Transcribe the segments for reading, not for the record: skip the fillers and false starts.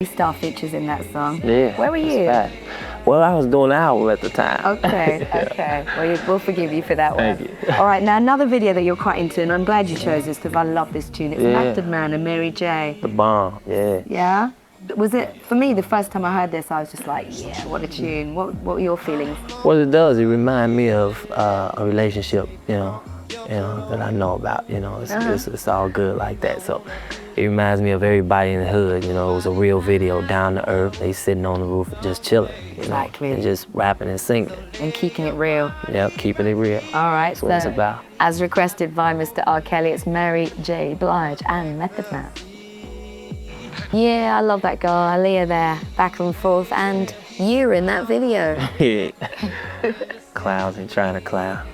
Star features in that song. Yeah. Where were you? Bad. Well, I was doing the album at the time. Okay, okay. Well, we'll forgive you for that one. Thank you. All right, now another video that you're quite into, and I'm glad you chose this because I love this tune. It's Method Man and Mary J. The bomb, yeah. Yeah? Was it, for me, the first time I heard this, I was just like, yeah, what a tune. What were your feelings? What it does, it reminds me of a relationship, that I know about, it's all good like that. So it reminds me of everybody in the hood, it was a real video, down to earth. They sitting on the roof just chilling, Exactly. and just rapping and singing. And keeping it real. Yep, keeping it real. All right, That's what it's about. As requested by Mr. R. Kelly, it's Mary J. Blige and Method Man. Yeah, I love that girl, Aaliyah there, back and forth, and you in that video. Yeah. Clowns and trying to clown.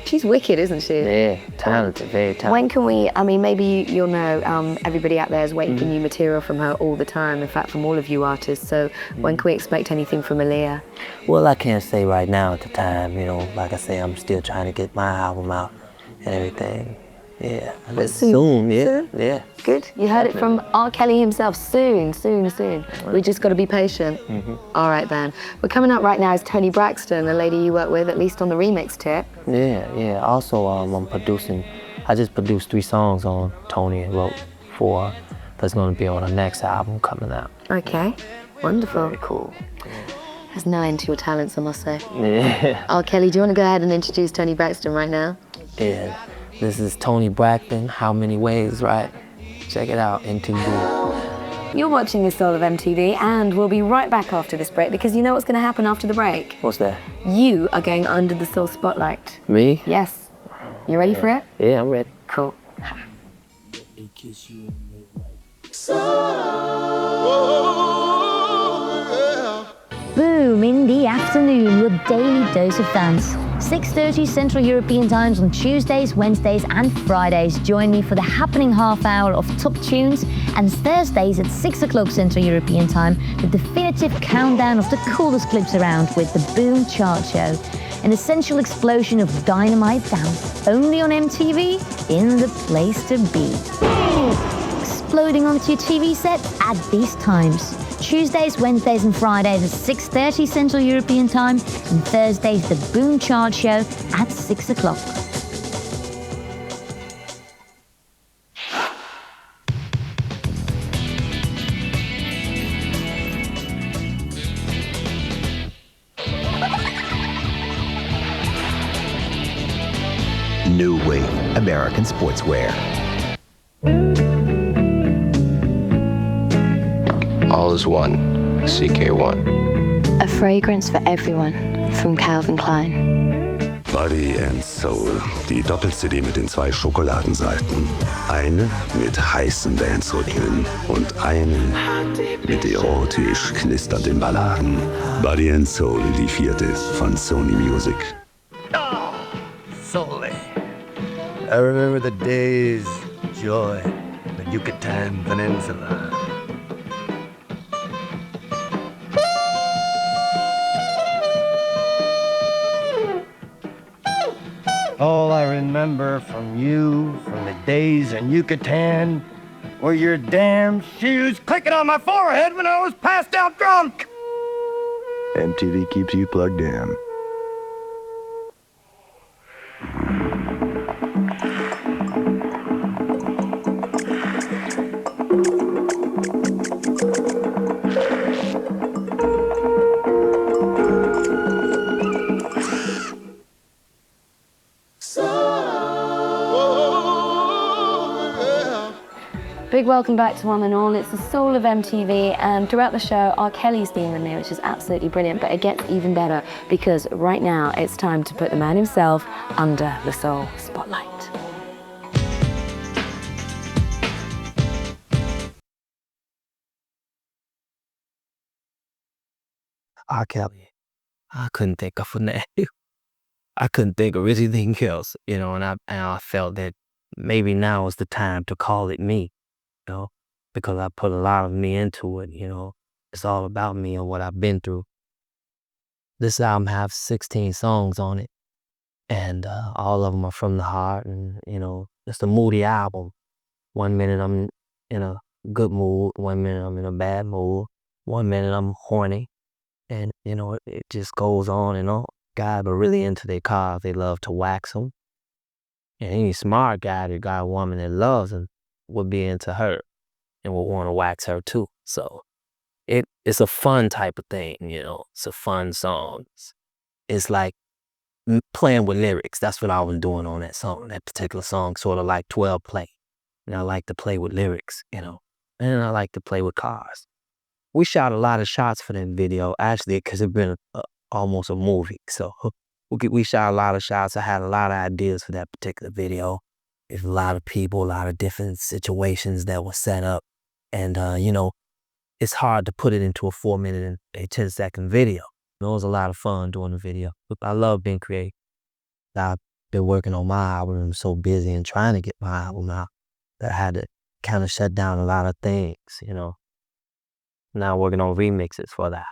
She's wicked, isn't she? Yeah, talented, very talented. When can we, maybe you'll know, everybody out there is waiting for new material from her all the time, in fact, from all of you artists, so when can we expect anything from Aaliyah? Well, I can't say right now at the time, like I say, I'm still trying to get my album out and everything. Yeah, but soon, yeah. Good. You heard it from R. Kelly himself. Soon. We just got to be patient. All right, then. We're coming up right now is Toni Braxton, a lady you work with, at least on the remix tip. Yeah. Also, I'm producing. I just produced 3 songs on Toni and wrote 4 that's going to be on her next album coming out. Okay. Wonderful. Very cool. There's no end to your talents, I must say. Yeah. R. Kelly, do you want to go ahead and introduce Toni Braxton right now? Yeah. This is Toni Braxton, How Many Ways, right? Check it out, MTV. You're watching The Soul of MTV, and we'll be right back after this break, because you know what's going to happen after the break? What's that? You are going under the Soul spotlight. Me? Yes. You ready for it? Yeah, I'm ready. Cool. Boom in the afternoon, your daily dose of dance. 6:30 Central European Times on Tuesdays, Wednesdays and Fridays. Join me for the happening half hour of top tunes, and Thursdays at 6 o'clock Central European Time, the definitive countdown of the coolest clips around with the Boom Chart Show. An essential explosion of dynamite dance, only on MTV, in the place to be. Exploding onto your TV set at these times. Tuesdays, Wednesdays and Fridays at 6:30 Central European Time, and Thursdays the Boom Chart Show at 6 o'clock. New Wave American Sportswear. All is one, CK1. A fragrance for everyone from Calvin Klein. Body and Soul, die Doppel-CD mit den 2 Schokoladenseiten. Eine mit heißen Dance-Rhythmen und eine mit erotisch knisternden Balladen. Body and Soul, die 4. von Sony Music. Oh, Soul. I remember the days, joy, the Yucatan Peninsula. All I remember from you, from the days in Yucatan, were your damn shoes clicking on my forehead when I was passed out drunk. MTV keeps you plugged in. Big welcome back to one and all. It's the Soul of MTV, and throughout the show, R. Kelly's theme in there, which is absolutely brilliant, but it gets even better because right now it's time to put the man himself under the Soul spotlight. R. Kelly. I couldn't think of a name. I couldn't think of anything else, and I felt that maybe now is the time to call it me. Because I put a lot of me into it, It's all about me and what I've been through. This album has 16 songs on it, and all of them are from the heart, and, it's a moody album. One minute I'm in a good mood. 1 minute I'm in a bad mood. 1 minute I'm horny. And, it just goes on and on. Guys are really into their cars. They love to wax them. And any smart guy that got a woman that loves him would be into her and would want to wax her too. So it's a fun type of thing, It's a fun song. It's like playing with lyrics. That's what I was doing on that song, that particular song, sort of like 12 play. And I like to play with lyrics, and I like to play with cars. We shot a lot of shots for that video, actually, because it's been almost a movie. So we shot a lot of shots. I had a lot of ideas for that particular video. There's a lot of people, a lot of different situations that were set up. And, it's hard to put it into a 4-minute and a 10-second video. It was a lot of fun doing the video. I love being creative. I've been working on my album. I'm so busy and trying to get my album out that I had to kind of shut down a lot of things, Now working on remixes for that.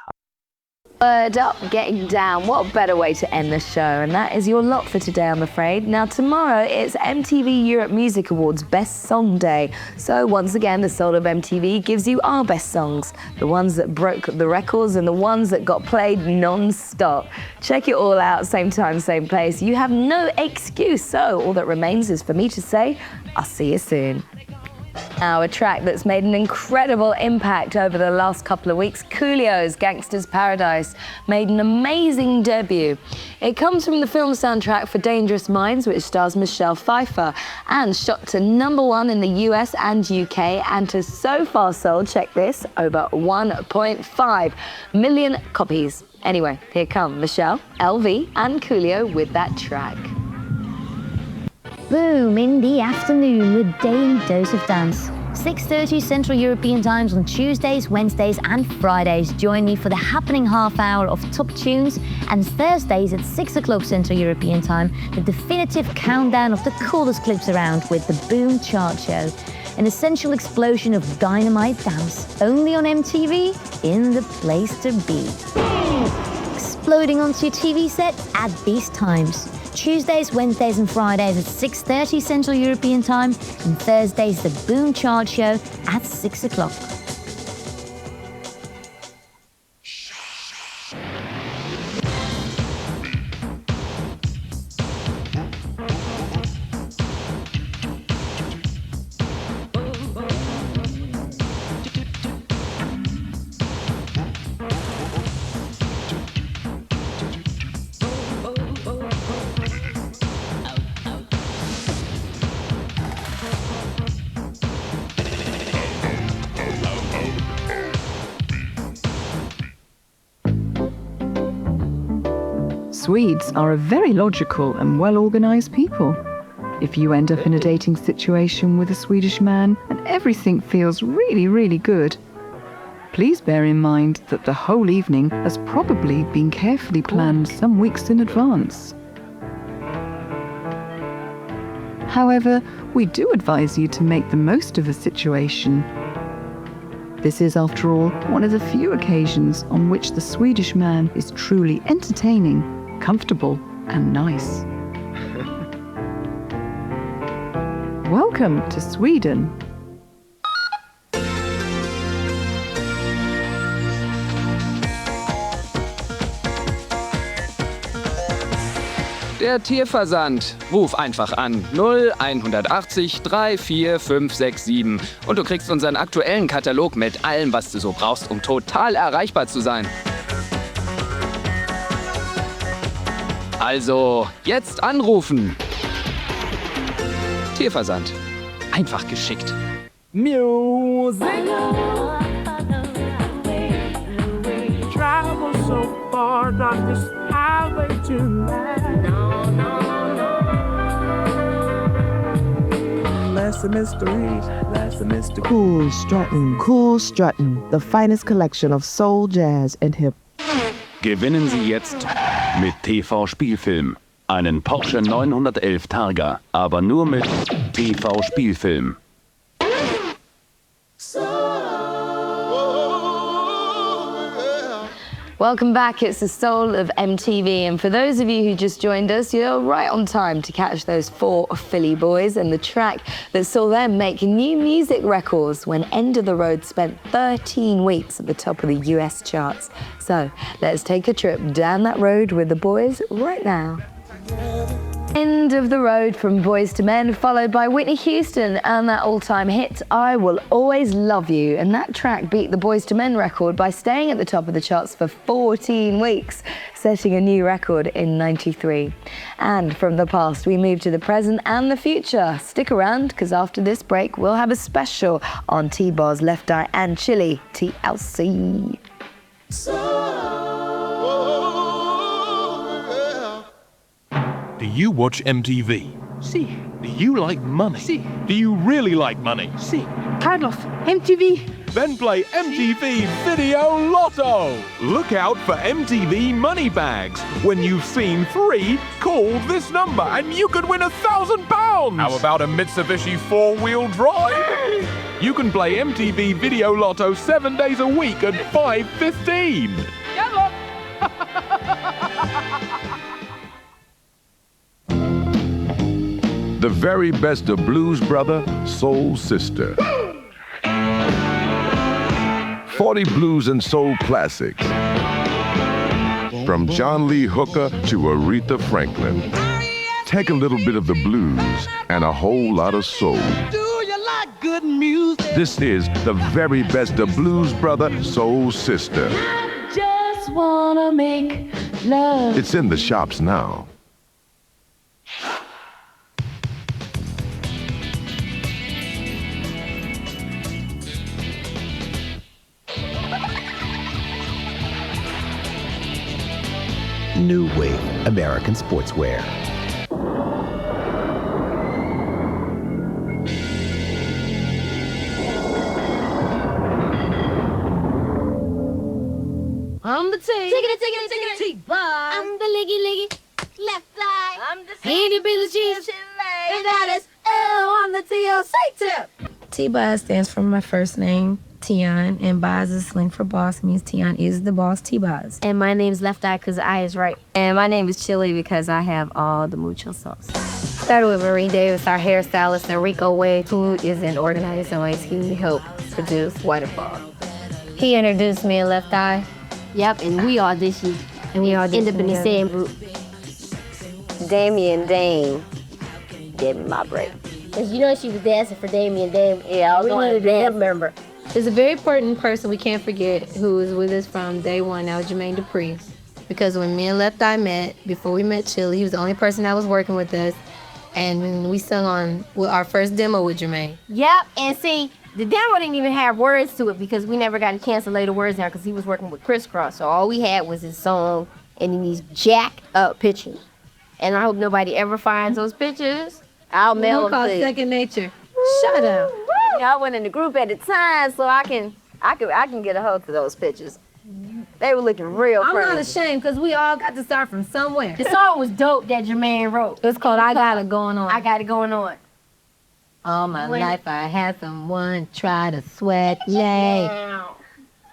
Word up, getting down. What a better way to end the show. And that is your lot for today, I'm afraid. Now, tomorrow it's MTV Europe Music Awards Best Song Day. So once again, the Soul of MTV gives you our best songs, the ones that broke the records and the ones that got played non-stop. Check it all out, same time, same place. You have no excuse. So all that remains is for me to say, I'll see you soon. Now, a track that's made an incredible impact over the last couple of weeks, Coolio's Gangsta's Paradise, made an amazing debut. It comes from the film soundtrack for Dangerous Minds, which stars Michelle Pfeiffer, and shot to #1 in the US and UK, and has so far sold, check this, over 1.5 million copies. Anyway, here come Michelle, LV, and Coolio with that track. Boom in the afternoon with Daily Dose of Dance. 6:30 Central European Times on Tuesdays, Wednesdays and Fridays. Join me for the happening half hour of top tunes, and Thursdays at 6 o'clock Central European Time, the definitive countdown of the coolest clips around with the Boom Chart Show. An essential explosion of dynamite dance, only on MTV, in the place to be. Exploding onto your TV set at these times. Tuesdays, Wednesdays and Fridays at 6:30 Central European Time, and Thursdays the Boom Chart Show at 6 o'clock. Swedes are a very logical and well-organized people. If you end up in a dating situation with a Swedish man and everything feels really, really good, please bear in mind that the whole evening has probably been carefully planned some weeks in advance. However, we do advise you to make the most of the situation. This is, after all, one of the few occasions on which the Swedish man is truly entertaining, comfortable and nice. Welcome to Sweden. Der Tierversand. Ruf einfach an 0180 34567 und du kriegst unseren aktuellen Katalog mit allem, was du so brauchst, um total erreichbar zu sein. Also, jetzt anrufen. Tierversand. Einfach geschickt. Music. Travel so far down this highway tonight. Less the mysteries, less the mystery. Cool Struttin', the finest collection of soul, jazz and hip. Gewinnen Sie jetzt mit TV-Spielfilm einen Porsche 911 Targa, aber nur mit TV-Spielfilm. Welcome back, it's the soul of MTV, and for those of you who just joined us, you're right on time to catch those 4 Philly boys and the track that saw them make new music records when End of the Road spent 13 weeks at the top of the US charts. So let's take a trip down that road with the boys right now. End of the Road from Boys to Men, followed by Whitney Houston and that all-time hit, I Will Always Love You. And that track beat the Boys to Men record by staying at the top of the charts for 14 weeks, setting a new record in '93. And from the past, we move to the present and the future. Stick around, because after this break, we'll have a special on T-Bar's Left Eye and Chili, TLC. Do you watch MTV? Sí. Do you like money? Sí. Do you really like money? Sí. Carlos, MTV. Then play MTV Video Lotto. Look out for MTV money bags. When you've seen 3, call this number and you could win £1,000. How about a Mitsubishi 4-wheel drive? You can play MTV Video Lotto 7 days a week at 5:15. Yellow. The very best of Blues Brother, Soul Sister. 40 blues and soul classics. From John Lee Hooker to Aretha Franklin. Take a little bit of the blues and a whole lot of soul. Do you like good music? This is the very best of Blues Brother, Soul Sister. Just wanna make love. It's in the shops now. New Wave American Sportswear. I'm the T. T-bar. I'm the liggy. Left eye. I'm the Handy Billy Chief. And that is L on the TLC tip. T-Boz stands for my first name, Tion, and Boz is slang for boss, means Tion is the boss, T-Boz. And my name's Left Eye because the eye is right. And my name is Chili because I have all the mucho sauce. Started with Marie Davis, our hairstylist, and Rico Wade, who is an organizer, so he helped produce Waterfall. He introduced me in Left Eye. Yep, and we auditioned. And we ended up in the same group. Damian Dame gave me my break. Because you know she was dancing for Damian Dame. Yeah, I was we going needed to a dance. hip member. There's a very important person we can't forget who was with us from day one, that was Jermaine Dupri. Because when me and Left Eye met, before we met Chili, he was the only person that was working with us. And when we sung on our first demo with Jermaine. Yep, and see, the demo didn't even have words to it because we never got a chance to lay the words down because he was working with Crisscross. So all we had was his song and then these jack up pictures. And I hope nobody ever finds those pictures. I'll mail them to you. Second Nature. Shut up. I went in the group at the time, so I can get a hold of those pictures. They were looking real I'm crazy. not ashamed because we all got to start from somewhere. The song was dope that Jermaine wrote. It's called I Got It Going On. I Got It Going On. All my life I had someone try to sweat lay.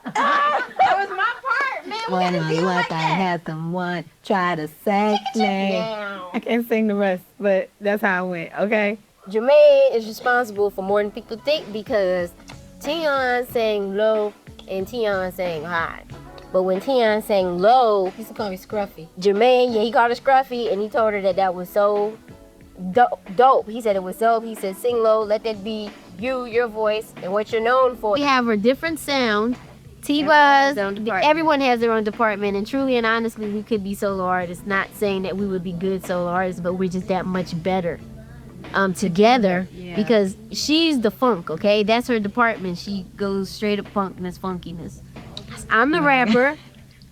That was my part, man. When my life I had someone try to say lay. I can't sing the rest, but that's how it went, okay? Jermaine is responsible for more than people think because Tion sang low and Tion sang high. But when Tion sang low, He used to call me Scruffy. Jermaine, he called her Scruffy, and he told her that was so dope. He said it was dope. He said, sing low, let that be you, your voice, and what you're known for. We have a different sound. T-Boz, everyone has their own department, and truly and honestly, we could be solo artists. Not saying that we would be good solo artists, but we're just that much better together because she's the funk, okay? That's her department. She goes straight up funkness, funkiness. I'm the rapper,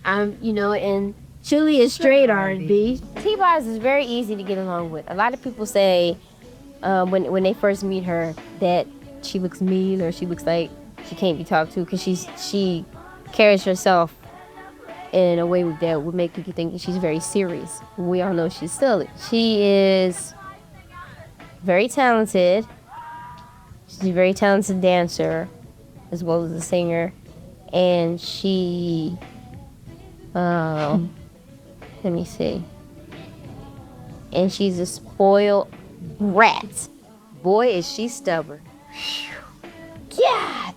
and Chili is straight R&B. T-Boz is very easy to get along with. A lot of people say when they first meet her that she looks mean or she looks like she can't be talked to because she carries herself in a way that would make people think she's very serious. We all know she's silly. She is very talented. She's a very talented dancer as well as a singer. And she Let me see. And she's a spoiled brat. Boy, is she stubborn. Yeah,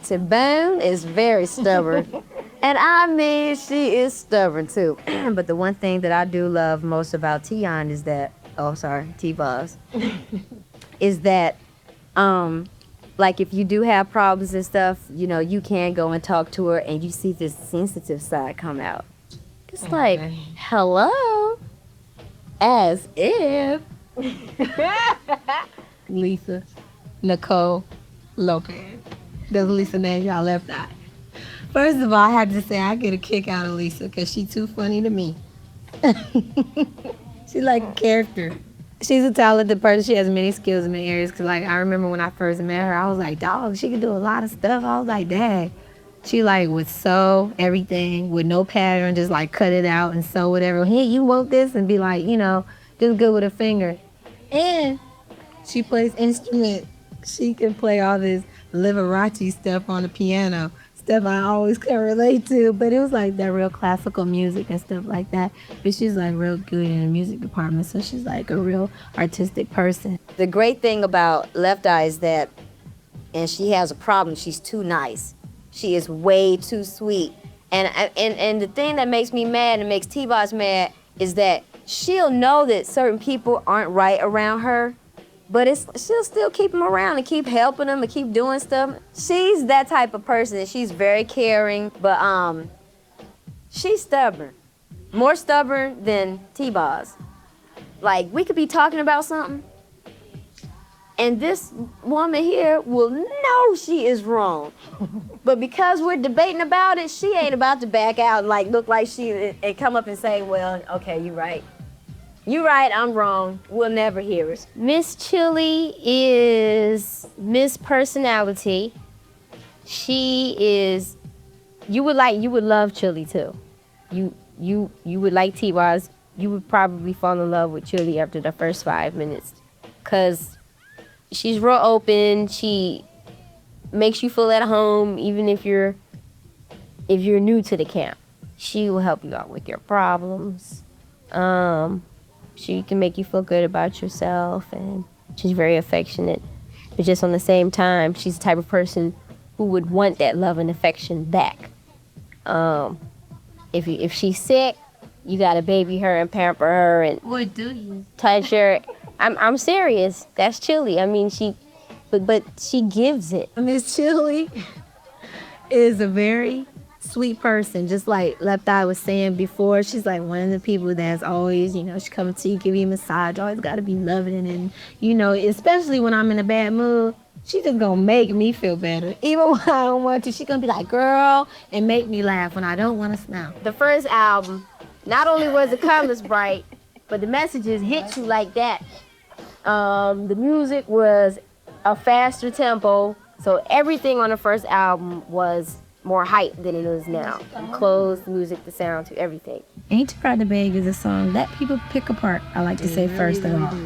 Timon is very stubborn. And I mean, she is stubborn too. But the one thing that I do love most about Tion is that, T-Boz, is that, like if you do have problems and stuff, you know, you can go and talk to her and you see this sensitive side come out. It's like, hello, as if. Lisa Nicole Lopez. That's Lisa's name, y'all left eye. First of all, I have to say I get a kick out of Lisa because she's too funny to me. She's like a character. She's a talented person. She has many skills in many areas. Cause like I remember when I first met her, I was like, dog, she could do a lot of stuff. I was like, dang. She like would sew everything with no pattern, just like cut it out and sew whatever. Hey, you want this? And be like, you know, just good with a finger. And she plays instrument. She can play all this Liberace stuff on the piano. Stuff I always can relate to, but it was like that real classical music and stuff like that. But she's like real good in the music department, so she's like a real artistic person. The great thing about Left Eye is that, and she has a problem, she's too nice. She is way too sweet. And the thing that makes me mad and makes T-Boz mad is that she'll know that certain people aren't right around her, but she'll still keep them around and keep helping them and keep doing stuff. She's that type of person, and she's very caring, but she's stubborn. More stubborn than T-Boz. Like, we could be talking about something, and this woman here will know she is wrong. But because we're debating about it, she ain't about to back out and like look like and come up and say, well, okay, you're right. You're right, I'm wrong. We'll never hear it. Miss Chili is Miss Personality. She is, you would love Chili too. You would like T-Boz. You would probably fall in love with Chili after the first 5 minutes. Cause she's real open. She makes you feel at home even if you're new to the camp. She will help you out with your problems. She can make you feel good about yourself, and she's very affectionate. But just on the same time, she's the type of person who would want that love and affection back. If she's sick, you gotta baby her and pamper her and What do you? touch her. I'm serious. That's Chili. I mean, but she gives it. Miss Chili is a very sweet person, just like Left Eye was saying before. She's like one of the people that's always, you know, she come to you, give you a massage, always got to be loving, and you know, especially when I'm in a bad mood, she just gonna make me feel better. Even when I don't want to, she gonna be like, girl, and make me laugh when I don't want to smile. The first album, not only was the colors bright, but the messages hit you like that. The music was a faster tempo, so everything on the first album was more hype than it is now. The clothes, the music, the sound, to everything. Ain't You Proud to Beg is a song that people pick apart, I like to say first of all.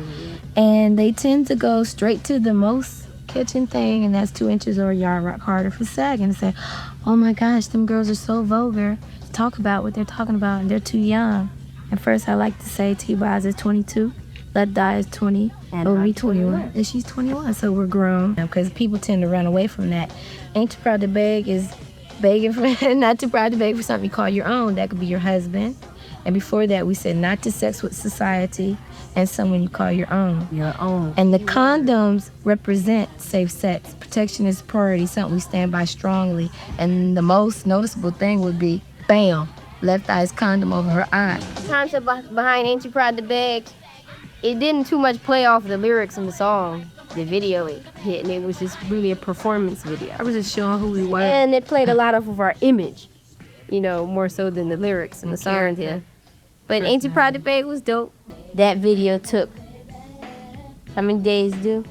And they tend to go straight to the most catching thing, and that's 2 inches or a yard rock harder for sagging, and say, oh my gosh, them girls are so vulgar to talk about what they're talking about, and they're too young. At first, I like to say T-Boz is 22, Left Eye is 20, and Ovi 21, and she's 21, so we're grown. Because people tend to run away from that. Ain't Too Proud to Beg is begging for, not too proud to beg for something you call your own. That could be your husband. And before that, we said not to sex with society and someone you call your own. Your own. And the condoms represent safe sex. Protection is priority, something we stand by strongly. And the most noticeable thing would be, bam, Left Eye's condom over her eye. The concept behind Ain't You Proud to Beg, it didn't too much play off the lyrics in the song. The video it hit, and it was just really a performance video. I was just showing who we were. And it played a lot off of our image, you know, more so than the lyrics and the song did. But Ain't You Proud to Beg was dope. That video took, how many days do?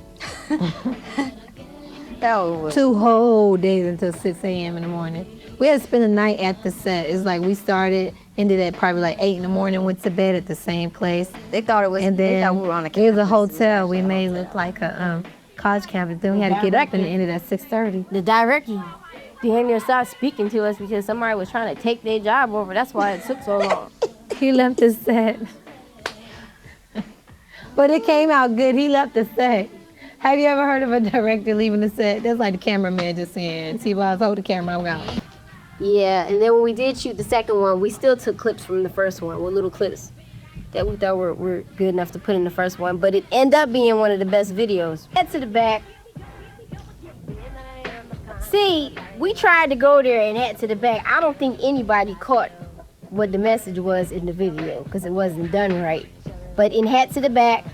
That was 2 whole days until 6 a.m. in the morning. We had to spend the night at the set. It's like we ended at probably like 8 in the morning, went to bed at the same place. They thought we were on a campus. It was a hotel. We made it look like a college campus. Then we had to get up and it ended at 6:30. The director damn near stopped speaking to us because somebody was trying to take their job over. That's why it took so long. He left the set. But it came out good. He left the set. Have you ever heard of a director leaving the set? That's like the cameraman just saying, T-Boz, hold the camera, I'm out. Yeah, and then when we did shoot the second one, we still took clips from the first one with little clips that we thought were good enough to put in the first one, but it ended up being one of the best videos. Head to the back. See, we tried to go there and head to the back. I don't think anybody caught what the message was in the video because it wasn't done right. But in Head to the Back,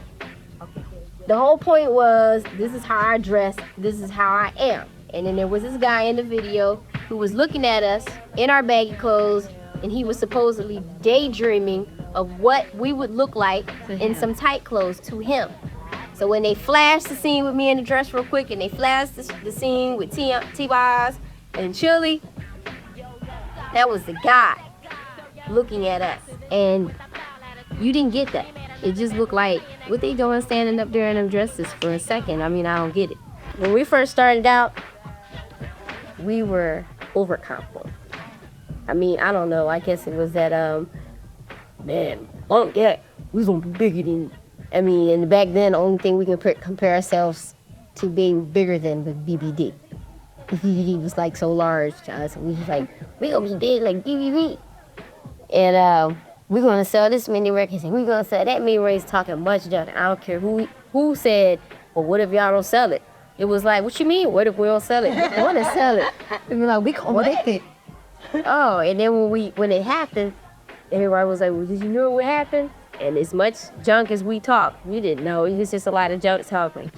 the whole point was, this is how I dress, this is how I am. And then there was this guy in the video who was looking at us in our baggy clothes, and he was supposedly daydreaming of what we would look like in some tight clothes to him. So when they flashed the scene with me in the dress real quick, and they flashed the scene with T-Boz and Chili, that was the guy looking at us. And you didn't get that. It just looked like, what they doing standing up there in them dresses for a second? I mean, I don't get it. When we first started out, we were overconfident. I mean, I don't know. I guess it was that, man, yeah, we was gonna be bigger than, I mean, and back then, the only thing we could compare ourselves to being bigger than was BBD. BBD was like so large to us. We was like, we gonna be big like BBD. And we're gonna sell this many records and we're gonna sell that many records, talking much junk. I don't care who said, well, what if y'all don't sell it? It was like, what you mean? What if we don't sell it? We wanna sell it. We were like, we gonna make it. Oh, and then when it happened, everybody was like, well, did you know what happened? And as much junk as we talked, we didn't know. It was just a lot of junk talking.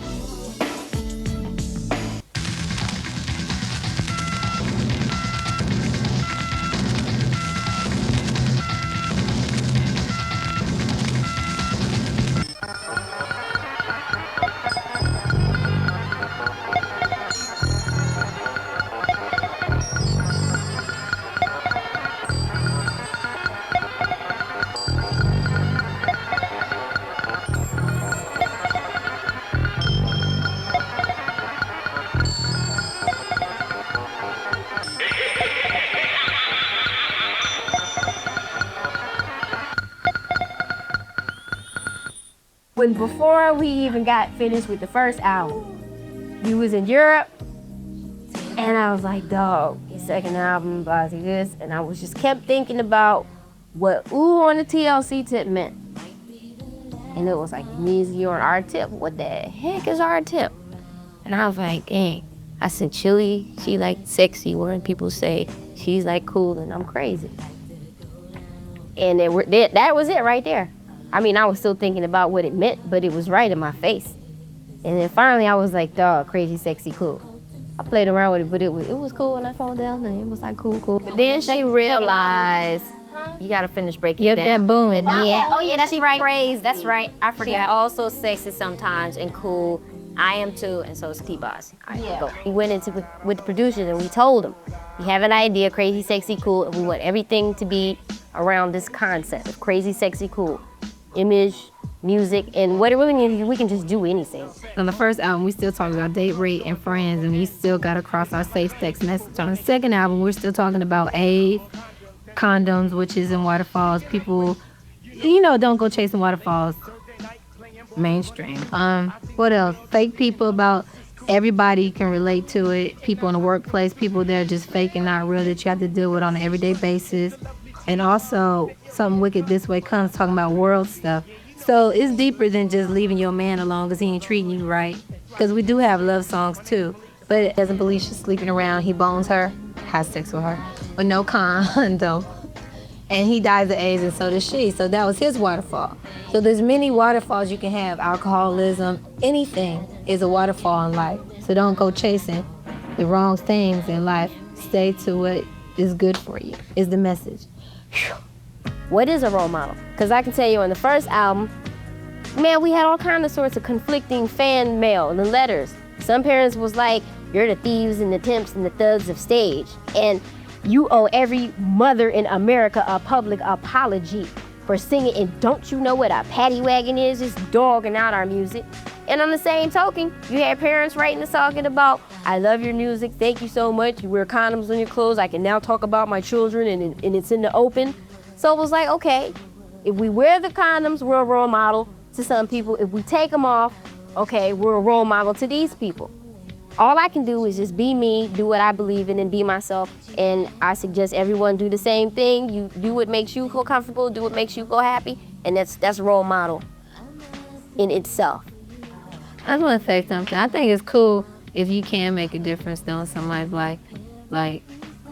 Before we even got finished with the first album, we was in Europe, and I was like, dog, the second album, Bozzy this, and I was just kept thinking about what ooh on the TLC tip meant. And it was like, it means you're on our tip. What the heck is our tip? And I was like, dang. I said, Chili, she like sexy, when people say she's like cool and I'm crazy. And that was it right there. I mean, I was still thinking about what it meant, but it was right in my face. And then finally I was like, dog, crazy, sexy, cool. I played around with it, but it was cool, and I found down and it was like cool. But then she realized, you gotta finish breaking yep, that booming. Yeah. Oh yeah, that's right. Praise, that's right. I forgot. Also sexy sometimes and cool. I am too, and so is T-Boz. Yeah. We went into with the producers and we told them, we have an idea, crazy, sexy, cool, and we want everything to be around this concept of crazy, sexy, cool. Image, music, and what it really means, we can just do anything. On the first album, we still talking about date, rate, and friends, and we still got across our safe sex message. On the second album, we're still talking about AIDS, condoms, witches, and waterfalls. People, don't go chasing waterfalls. Mainstream. What else? Fake people about everybody can relate to it. People in the workplace, people that are just fake and not real that you have to deal with on an everyday basis. And also, Something Wicked This Way Comes, talking about world stuff. So it's deeper than just leaving your man alone because he ain't treating you right. Because we do have love songs too. But it doesn't believe she's sleeping around. He bones her, has sex with her, with no condom. And he dies of AIDS, and so does she. So that was his waterfall. So there's many waterfalls you can have. Alcoholism, anything is a waterfall in life. So don't go chasing the wrong things in life. Stay to what is good for you, is the message. What is a role model? Because I can tell you on the first album, man, we had all kinds of sorts of conflicting fan mail and the letters. Some parents was like, you're the thieves and the pimps and the thugs of stage. And you owe every mother in America a public apology for singing, and don't you know what a paddy wagon is? It's dogging out our music. And on the same token, you had parents writing us talking about, I love your music. Thank you so much. You wear condoms on your clothes. I can now talk about my children and it's in the open. So it was like, okay, if we wear the condoms, we're a role model to some people. If we take them off, okay, we're a role model to these people. All I can do is just be me, do what I believe in, and be myself. And I suggest everyone do the same thing. You do what makes you feel comfortable, do what makes you feel happy, and that's role model in itself. I just want to say something. I think it's cool if you can make a difference though in somebody's life. Like,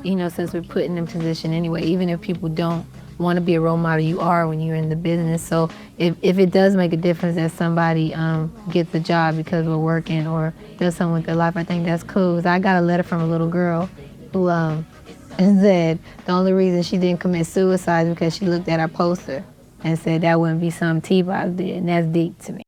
you know, since we're put in a position anyway, even if people don't want to be a role model, you are when you're in the business. So if it does make a difference that somebody gets a job because we're working or does something with their life, I think that's cool. 'Cause I got a letter from a little girl who said the only reason she didn't commit suicide is because she looked at our poster and said that wouldn't be something T-Boz did, and that's deep to me.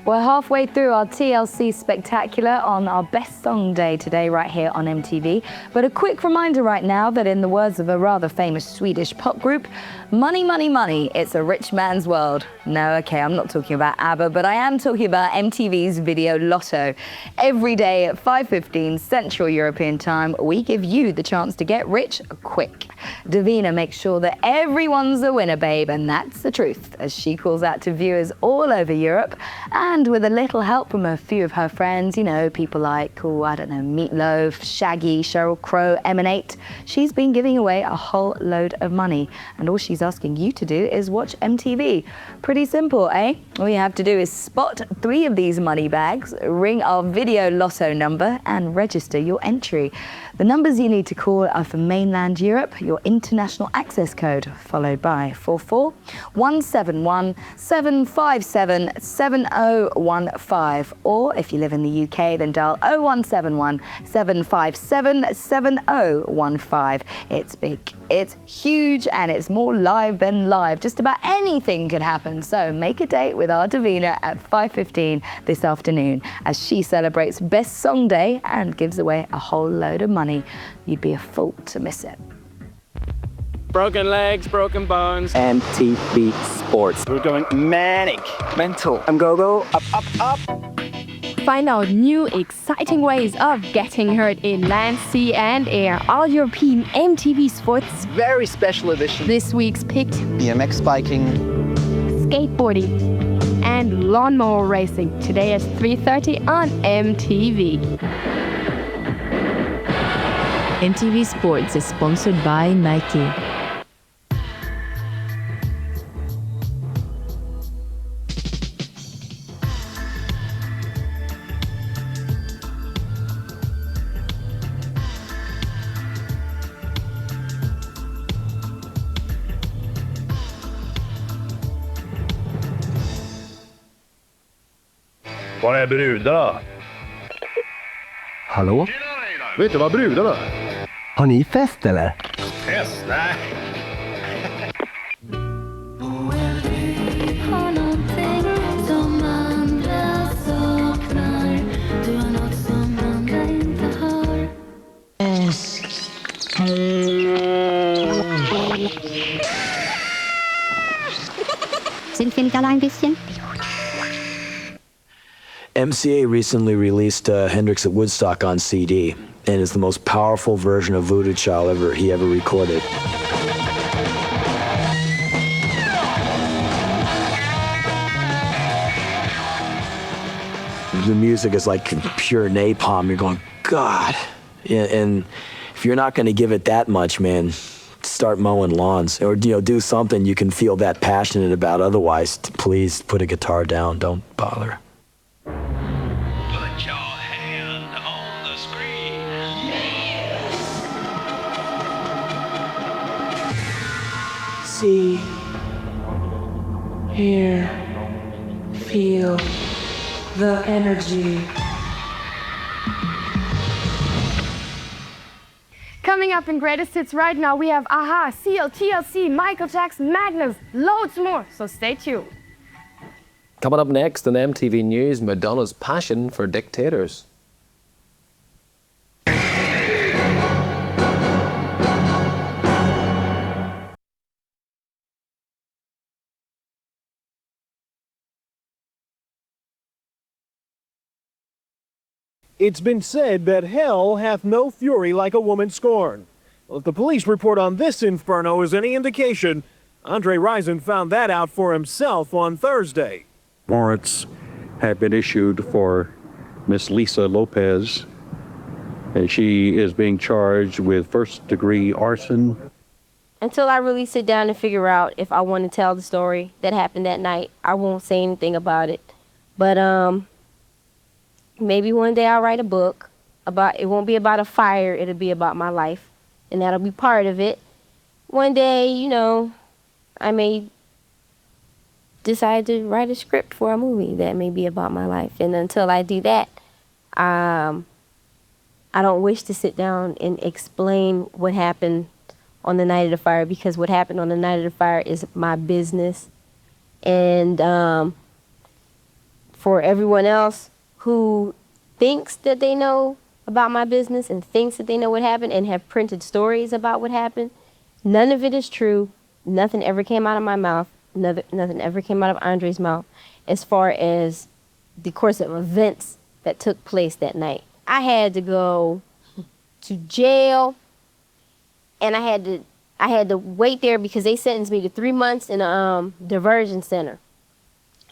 We're halfway through our TLC Spectacular on our Best Song Day today right here on MTV. But a quick reminder right now that in the words of a rather famous Swedish pop group, money, money, money, it's a rich man's world. No, okay, I'm not talking about ABBA, but I am talking about MTV's Video Lotto. Every day at 5:15 Central European Time, we give you the chance to get rich quick. Davina makes sure that everyone's a winner, babe, and that's the truth, as she calls out to viewers all over Europe. And with a little help from a few of her friends, you know, people like, Meatloaf, Shaggy, Sheryl Crow, Emanate, she's been giving away a whole load of money. And all she's asking you to do is watch MTV. Pretty simple, eh? All you have to do is spot 3 of these money bags, ring our Video Lotto number, and register your entry. The numbers you need to call are for mainland Europe, your international access code, followed by 44171 757 7015. Or if you live in the UK, then dial 0171 757 7015. It's big, it's huge, and it's more live than live. Just about anything could happen. So make a date with our Davina at 5:15 this afternoon as she celebrates Best Song Day and gives away a whole load of money. You'd be a fool to miss it. Broken legs, broken bones. MTV Sports. We're going manic, mental, and go, up, up, up. Find out new, exciting ways of getting hurt in land, sea, and air. All European MTV Sports. Very special edition. This week's picked BMX biking, skateboarding, and lawnmower racing. Today at 3:30 on MTV. MTV Sports is sponsored by Nike. Var är brudarna? Hallå? Vet du vad brudarna? Har ni fest eller? Fest? Nej. MCA recently released Hendrix at Woodstock on CD, and it's the most powerful version of Voodoo Child he ever recorded. The music is like pure napalm. You're going, God. And if you're not going to give it that much, man, start mowing lawns or do something you can feel that passionate about. Otherwise, please put a guitar down. Don't bother. Put your hand on the screen. See, hear, feel the energy. Coming up in Greatest Hits right now, we have Aha, Seal, TLC, Michael Jackson, Magnus, loads more, so stay tuned. Coming up next on MTV News, Madonna's passion for dictators. It's been said that hell hath no fury like a woman scorned. Well, if the police report on this inferno is any indication, Andre Rison found that out for himself on Thursday. Warrants have been issued for Miss Lisa Lopez, and she is being charged with first-degree arson. Until I really sit down and figure out if I want to tell the story that happened that night, I won't say anything about it. But maybe one day I'll write a book about, it won't be about a fire, it'll be about my life, and that'll be part of it. One day, you know, I may decide to write a script for a movie that may be about my life. And until I do that, I don't wish to sit down and explain what happened on the night of the fire, because what happened on the night of the fire is my business. And for everyone else who thinks that they know about my business and thinks that they know what happened and have printed stories about what happened, none of it is true. Nothing ever came out of my mouth. Nothing ever came out of Andre's mouth as far as the course of events that took place that night. I had to go to jail, and I had to wait there because they sentenced me to 3 months in a diversion center.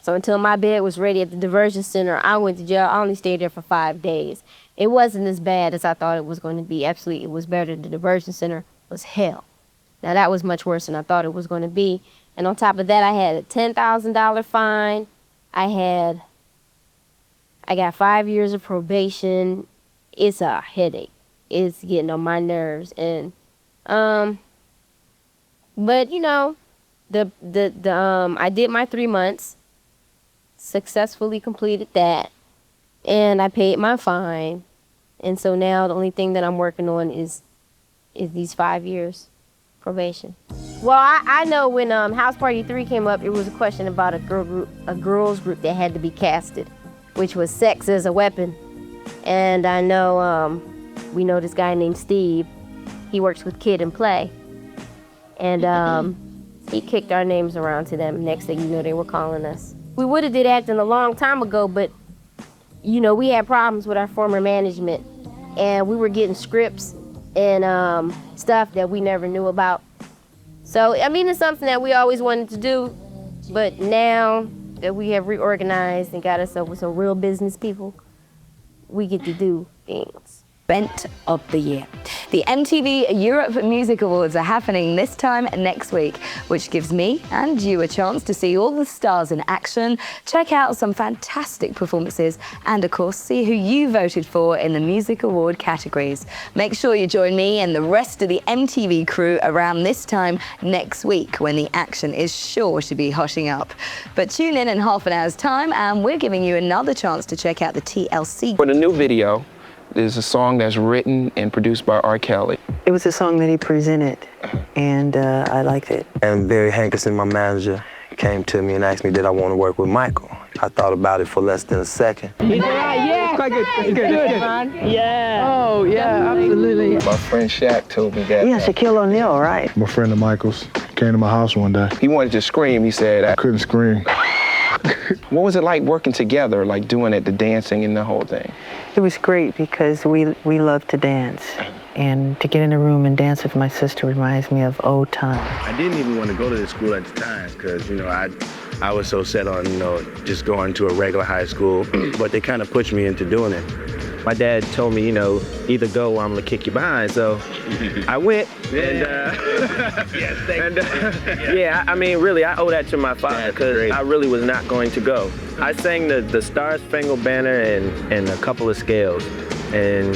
So until my bed was ready at the diversion center, I went to jail. I only stayed there for 5 days. It wasn't as bad as I thought it was going to be. Absolutely, it was better. The diversion center was hell. Now, that was much worse than I thought it was going to be. And on top of that, I had a $10,000 fine. I got 5 years of probation. It's a headache. It's getting on my nerves. And, but you know, I did my 3 months, successfully completed that, and I paid my fine. And so now the only thing that I'm working on is these 5 years probation. Well, I know when House Party 3 came up, it was a question about a girls group that had to be casted, which was Sex as a Weapon. And I know we know this guy named Steve. He works with Kid and Play. And he kicked our names around to them. Next thing you know, they were calling us. We would have did acting a long time ago, but you know, we had problems with our former management, and we were getting scripts and stuff that we never knew about. So, I mean, it's something that we always wanted to do, but now that we have reorganized and got ourselves with some real business people, we get to do things. Event of the year. The MTV Europe Music Awards are happening this time next week, which gives me and you a chance to see all the stars in action, check out some fantastic performances, and of course see who you voted for in the music award categories. Make sure you join me and the rest of the MTV crew around this time next week, when the action is sure to be hotting up. But tune in half an hour's time and we're giving you another chance to check out the TLC. For the new video, there's a song that's written and produced by R. Kelly. It was a song that he presented, and I liked it. And Barry Hankerson, my manager, came to me and asked me did I want to work with Michael. I thought about it for less than a second. Yeah, quite good. It's good. Yeah. Oh, yeah, absolutely. My friend Shaq told me that. Yeah, Shaquille O'Neal, right? My friend of Michael's came to my house one day. He wanted to scream. He said, I couldn't scream. What was it like working together, like doing it, the dancing and the whole thing? It was great because we love to dance. And to get in a room and dance with my sister reminds me of old times. I didn't even want to go to the school at the time because, you know, I was so set on, you know, just going to a regular high school, but they kind of pushed me into doing it. My dad told me, you know, either go or I'm gonna kick you behind. So I went, and yeah, I mean, really, I owe that to my father because I really was not going to go. I sang the Star Spangled Banner and a couple of scales, and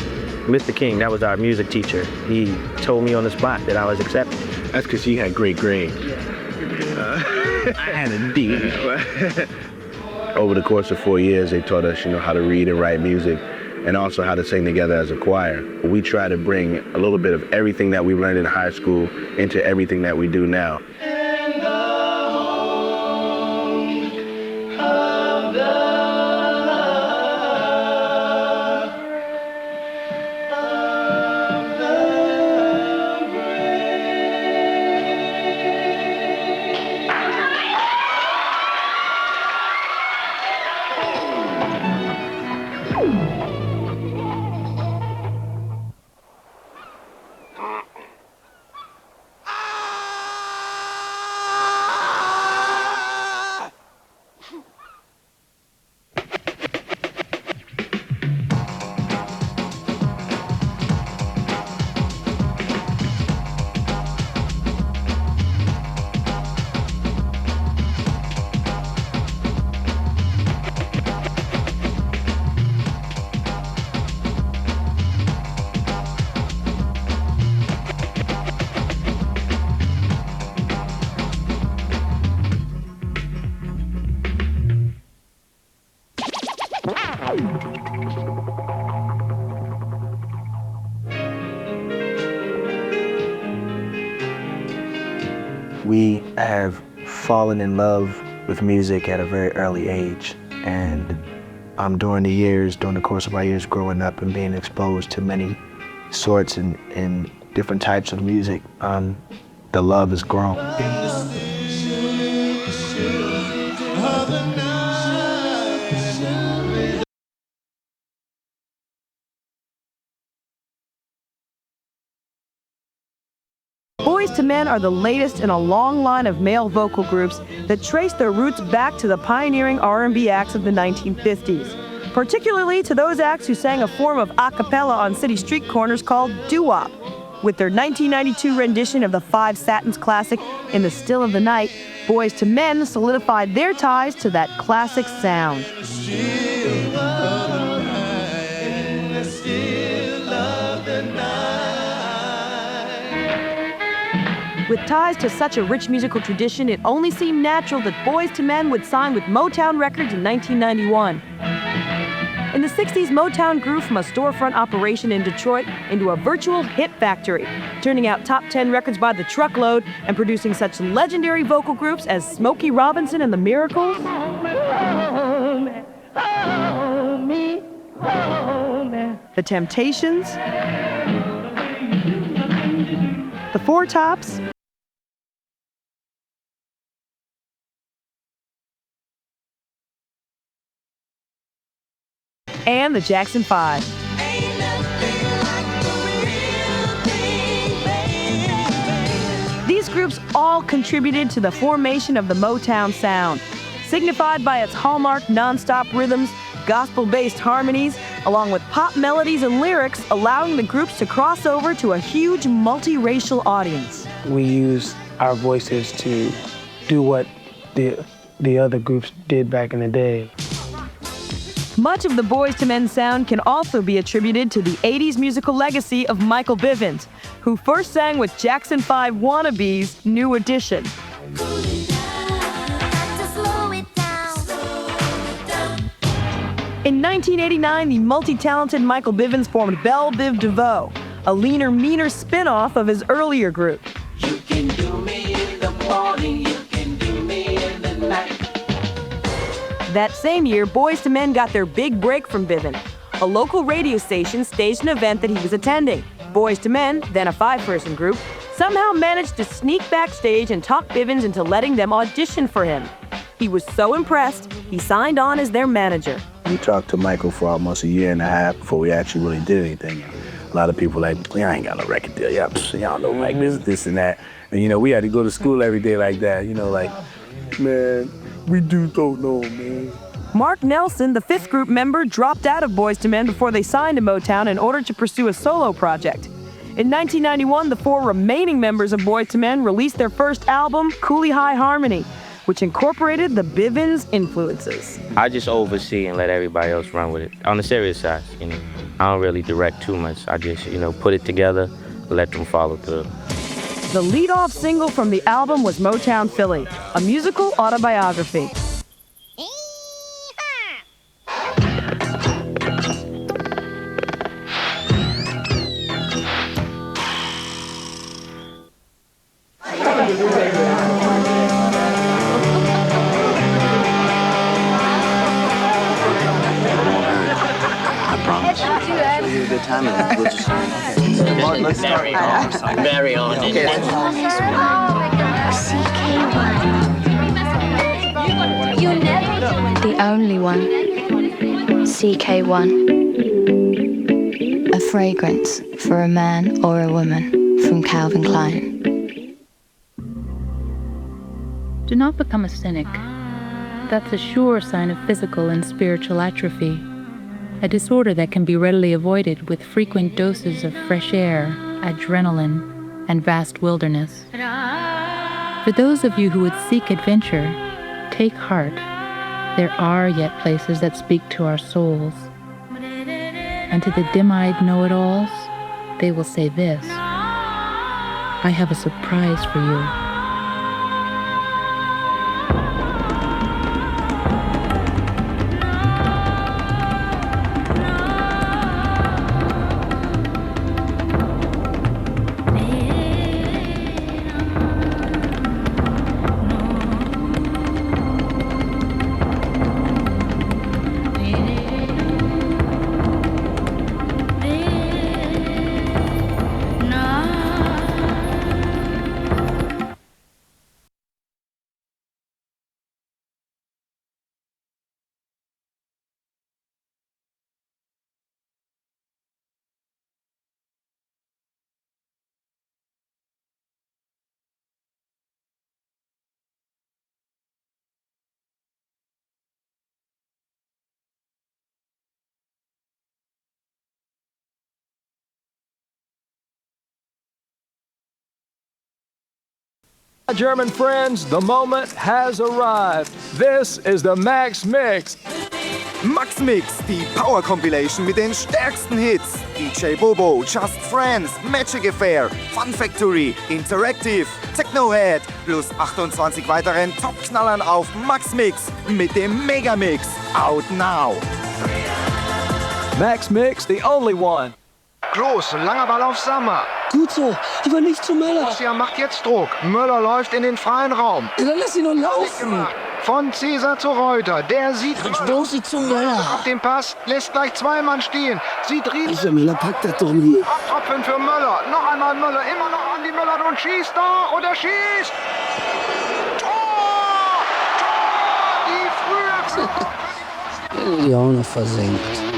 Mr. King, that was our music teacher. He told me on the spot that I was accepted. That's because you had great grades. I had a D. Over the course of 4 years, they taught us, you know, how to read and write music, and also how to sing together as a choir. We try to bring a little bit of everything that we learned in high school into everything that we do now. We have fallen in love with music at a very early age. And during the course of our years growing up and being exposed to many sorts and different types of music, the love has grown. Boyz II Men are the latest in a long line of male vocal groups that trace their roots back to the pioneering R&B acts of the 1950s, particularly to those acts who sang a form of a cappella on city street corners called doo-wop. With their 1992 rendition of the Five Satins classic In the Still of the Night, Boyz II Men solidified their ties to that classic sound. With ties to such a rich musical tradition, it only seemed natural that Boyz II Men would sign with Motown Records in 1991. In the 60s, Motown grew from a storefront operation in Detroit into a virtual hit factory, turning out top 10 records by the truckload and producing such legendary vocal groups as Smokey Robinson and the Miracles, The Temptations, The Four Tops, and the Jackson 5. These groups all contributed to the formation of the Motown sound, signified by its hallmark non-stop rhythms, gospel-based harmonies, along with pop melodies and lyrics, allowing the groups to cross over to a huge multiracial audience. We use our voices to do what the other groups did back in the day. Much of the Boyz II Men sound can also be attributed to the 80s musical legacy of Michael Bivins, who first sang with Jackson 5 wannabes New Edition. In 1989, the multi-talented Michael Bivins formed Belle Biv DeVoe, a leaner, meaner spin-off of his earlier group. You can do me in the morning, you can do me in the night. That same year, Boyz II Men got their big break from Bivin. A local radio station staged an event that he was attending. Boyz II Men, then a 5-person group, somehow managed to sneak backstage and talk Bivins into letting them audition for him. He was so impressed, he signed on as their manager. We talked to Michael for almost a year and a half before we actually really did anything. A lot of people were like, I ain't got no record deal. Y'all know Mike, this and that. And we had to go to school every day like that. Man, we don't know, man. Mark Nelson, the 5th group member, dropped out of Boyz II Men before they signed to Motown in order to pursue a solo project. In 1991, the 4 remaining members of Boyz II Men released their first album, Coolie High Harmony, which incorporated the Bivins influences. I just oversee and let everybody else run with it. On the serious side, I don't really direct too much. I just, put it together, let them follow through. The lead-off single from the album was Motown Philly, a musical autobiography. Good time and we'll just let's start Very on. The only one. CK1. A fragrance for a man or a woman from Calvin Klein. Do not become a cynic. That's a sure sign of physical and spiritual atrophy. A disorder that can be readily avoided with frequent doses of fresh air, adrenaline, and vast wilderness. For those of you who would seek adventure, take heart. There are yet places that speak to our souls. And to the dim-eyed know-it-alls, they will say this: I have a surprise for you. German friends, the moment has arrived. This is the Max Mix. Max Mix, die Power Compilation mit den stärksten Hits. DJ Bobo, Just Friends, Magic Affair, Fun Factory, Interactive, Technohead, plus 28 weiteren Top-Knallern auf Max Mix mit dem Megamix. Out now. Max Mix, the only one. Klos, langer Ball auf Sammer. Gut so, aber nicht zu Möller. Borussia macht jetzt Druck. Möller läuft in den freien Raum. Ja, dann lass ihn noch laufen. Von Cäsar zu Reuter. Der sieht bloß nicht zu Möller. Auf dem Pass, lässt gleich zwei Mann stehen. Sieht Dieser Möller packt das doch nie. Abtropfen für Möller. Noch einmal Möller. Immer noch an die Möller und schießt da. Und er schießt. Tor! Tor! Die frühe... Die auch noch versenkt.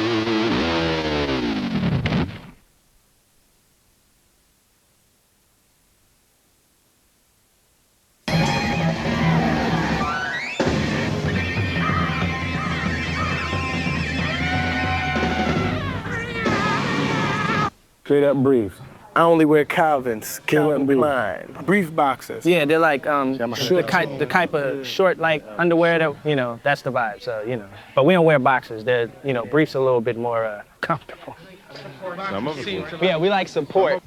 Straight up briefs. I only wear Calvins, Calvin Klein. Brief boxers. Yeah, they're like the type of short like underwear that, you know, that's the vibe. So, you know, but we don't wear boxers. They're, you know, briefs are a little bit more comfortable. Yeah, we like support.